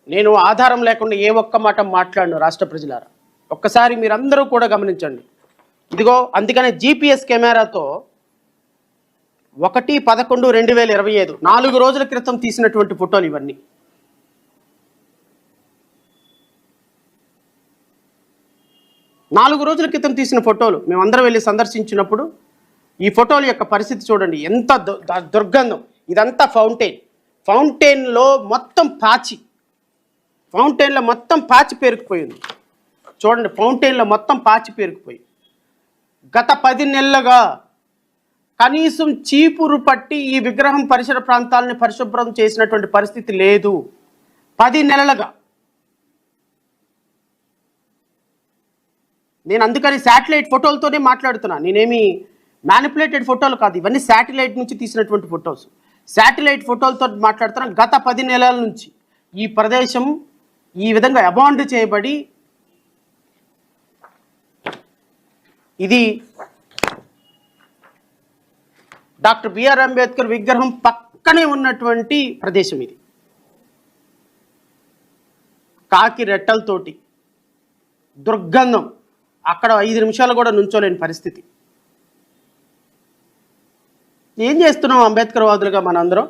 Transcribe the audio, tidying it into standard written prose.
నేను ఆధారం లేకుండా ఏ ఒక్క మాట మాట్లాడను. రాష్ట్ర ప్రజలారా, ఒక్కసారి మీరందరూ కూడా గమనించండి. ఇదిగో అందుకనే GPS కెమెరాతో 1/11/2025 4 రోజుల క్రితం తీసినటువంటి ఫోటోలు ఇవన్నీ. నాలుగు రోజుల క్రితం తీసిన ఫోటోలు మేమందరం వెళ్ళి సందర్శించినప్పుడు ఈ ఫోటోల యొక్క పరిస్థితి చూడండి, ఎంత దుర్గంధం. ఇదంతా ఫౌంటైన్లో మొత్తం పాచి పేరుకుపోయింది. చూడండి, ఫౌంటైన్లో మొత్తం పాచి పేరుకుపోయి గత 10 నెలలుగా కనీసం చీపురు పట్టి ఈ విగ్రహం పరిసర ప్రాంతాలని పరిశుభ్రం చేసినటువంటి పరిస్థితి లేదు. 10 నెలలుగా. నేను అందుకని శాటిలైట్ ఫోటోలతోనే మాట్లాడుతున్నా. నేనేమి మ్యానిపులేటెడ్ ఫోటోలు కాదు, ఇవన్నీ శాటిలైట్ నుంచి తీసినటువంటి ఫొటోస్. శాటిలైట్ ఫోటోలతో మాట్లాడుతున్నా. గత 10 నెలల నుంచి ఈ ప్రదేశం ఈ విధంగా అబాండ్ చేయబడి, ఇది డాక్టర్ బిఆర్ అంబేద్కర్ విగ్రహం పక్కనే ఉన్నటువంటి ప్రదేశం. ఇది కాకి రెట్టలతోటి దుర్గంధం. అక్కడ 5 నిమిషాలు కూడా నుంచోలేని పరిస్థితి. ఏం చేస్తున్నాం అంబేద్కర్ వాదులుగా మనందరం?